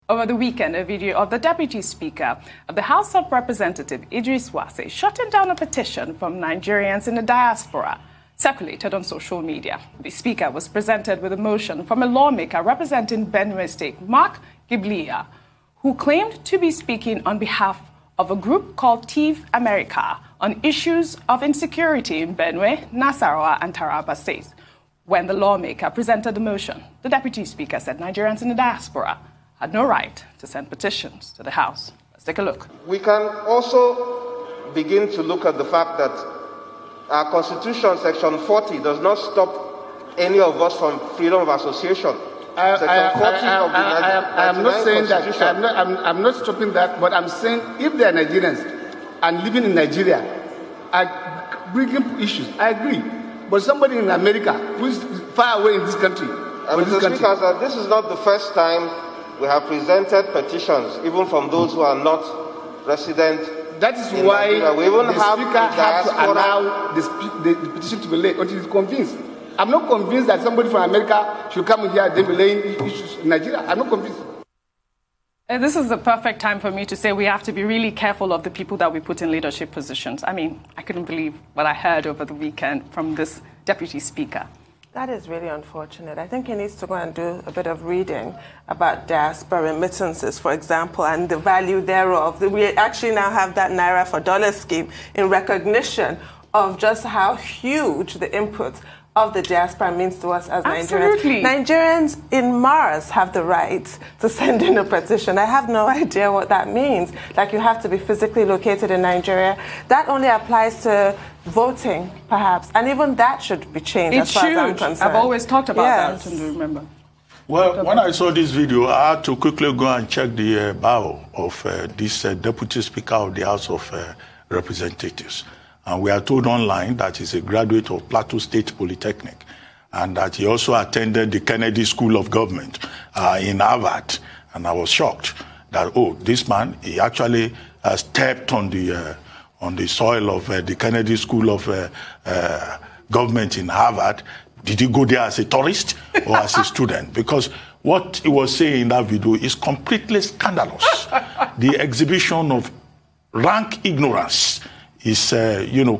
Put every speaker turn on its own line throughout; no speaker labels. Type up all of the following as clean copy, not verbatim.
Over the weekend, a video of the Deputy Speaker of the House of Representatives, Idris Wase, shutting down a petition from Nigerians in the diaspora circulated on social media. The Speaker was presented with a motion from a lawmaker representing Benue State, Mark Giblia, who claimed to be speaking on behalf of a group called TIV America on issues of insecurity in Benue, Nasarawa, and Taraba states. When the lawmaker presented the motion, the Deputy Speaker said Nigerians in the diaspora had no right to send petitions to the House. Let's take a look.
We can also begin to look at the fact that our Constitution, Section 40, does not stop any of us from freedom of association.
I'm not saying that. I'm not stopping that, but I'm saying if they are Nigerians and living in Nigeria are bringing issues, I agree. But somebody in America who is far away in this country,
Mr. Speaker, this is not the first time we have presented petitions, even from those who are not resident.
That is why the Speaker has to allow the petition to be laid until he's convinced. I'm not convinced that somebody from America should come here and be laying issues in Nigeria. I'm not convinced.
This is the perfect time for me to say we have to be really careful of the people that we put in leadership positions. I mean, I couldn't believe what I heard over the weekend from this Deputy Speaker.
That is really unfortunate. I think he needs to go and do a bit of reading about diaspora remittances, for example, and the value thereof. We actually now have that Naira for Dollar scheme in recognition of just how huge the input of the diaspora means to us as
Absolutely.
Nigerians. Nigerians in Mars have the right to send in a petition. I have no idea what that means. Like you have to be physically located in Nigeria. That only applies to voting, perhaps. And even that should be changed as far as I'm concerned.
I've always talked about that, and remember.
Well, when I saw this video, I had to quickly go and check the bio of this Deputy Speaker of the House of Representatives. And we are told online that he's a graduate of Plateau State Polytechnic and that he also attended the Kennedy School of Government in Harvard. And I was shocked that, this man, he actually stepped on the soil of the Kennedy School of Government in Harvard. Did he go there as a tourist or as a student? Because what he was saying in that video is completely scandalous. The exhibition of rank ignorance is,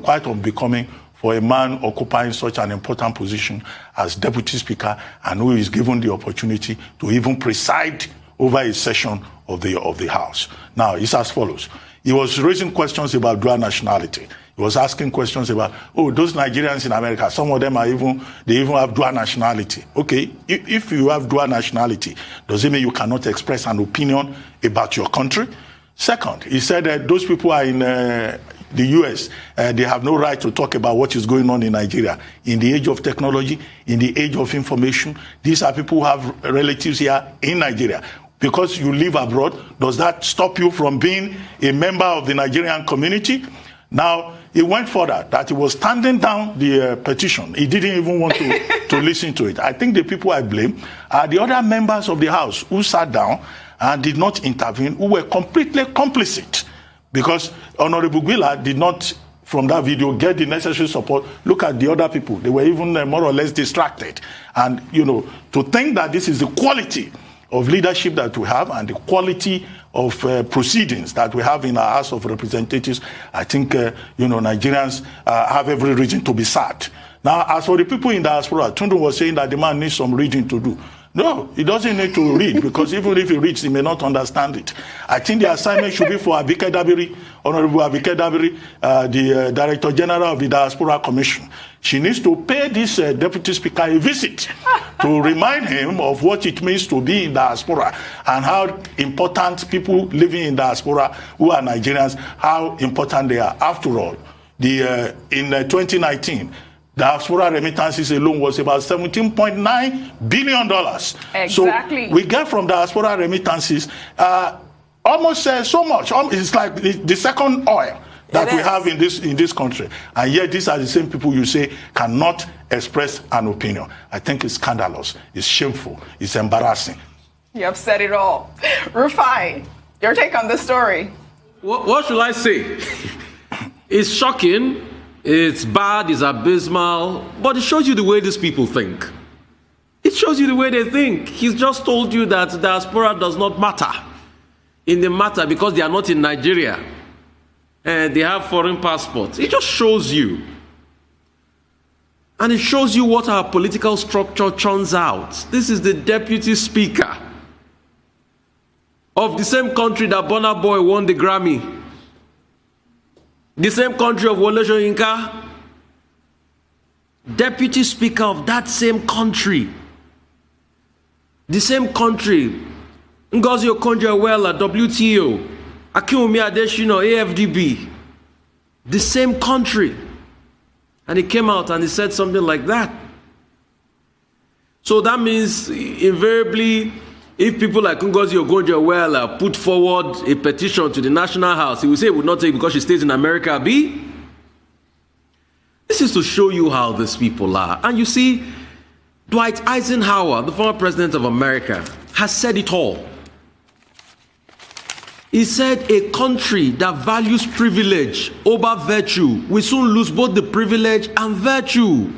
quite unbecoming for a man occupying such an important position as Deputy Speaker and who is given the opportunity to even preside over a session of the House. Now, it's as follows. He was raising questions about dual nationality. He was asking questions about, those Nigerians in America, some of them they even have dual nationality. Okay, if you have dual nationality, does it mean you cannot express an opinion about your country? Second, he said that those people are in the U.S., they have no right to talk about what is going on in Nigeria. In the age of technology, in the age of information, these are people who have relatives here in Nigeria. Because you live abroad, does that stop you from being a member of the Nigerian community? Now, he went further, that he was standing down the petition. He didn't even want to listen to it. I think the people I blame are the other members of the House who sat down and did not intervene, who were completely complicit. Because Honorable Gwila did not, from that video, get the necessary support. Look at the other people. They were even more or less distracted. And, to think that this is the quality of leadership that we have and the quality of proceedings that we have in our House of Representatives, I think, Nigerians have every reason to be sad. Now, as for the people in diaspora, Tundu was saying that the man needs some reading to do. No, he doesn't need to read, because even if he reads, he may not understand it. I think the assignment should be for Abike Dabiri, Honorable Abike Dabiri, the Director General of the Diaspora Commission. She needs to pay this Deputy Speaker a visit to remind him of what it means to be in diaspora and how important people living in diaspora who are Nigerians, how important they are. After all, in 2019, diaspora remittances alone was about $17.9 billion.
Exactly.
So we get from diaspora remittances almost so much. It's like the second oil that we have in this country. And yet these are the same people you say cannot express an opinion. I think it's scandalous. It's shameful. It's embarrassing.
You have said it all. Rufai, your take on the story.
What should I say? It's shocking. It's bad, it's abysmal, but it shows you the way these people think. It It shows you the way they think. He's just told you that diaspora does not matter. In the matter because they are not in Nigeria. And they have foreign passports. It just shows you. And it shows you what our political structure churns out. This is the deputy speaker of the same country that Burna Boy won the Grammy. The same country of Wole Soyinka. Deputy speaker of that same country. The same country. Ngozi Okonjo-Iweala, WTO. Akinwumi Adesina, AFDB. The same country. And he came out and he said something like that. So that means invariably, if people like Ngozi Okonjo-Iweala put forward a petition to the National House, he will say he would not take it because she stays in America, B. This is to show you how these people are. And you see, Dwight Eisenhower, the former president of America, has said it all. He said a country that values privilege over virtue will soon lose both the privilege and virtue.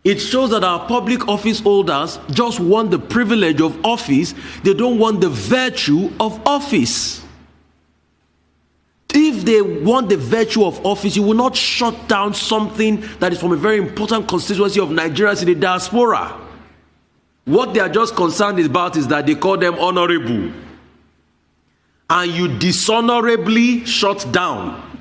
It shows that our public office holders just want the privilege of office. They don't want the virtue of office. If they want the virtue of office, you will not shut down something that is from a very important constituency of Nigerians in the diaspora. What they are just concerned about is that they call them honorable. And you dishonorably shut down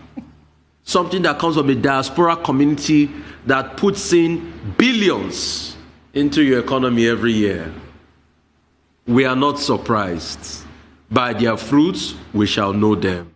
something that comes from the diaspora community that puts in billions into your economy every year. We are not surprised. By their fruits, we shall know them.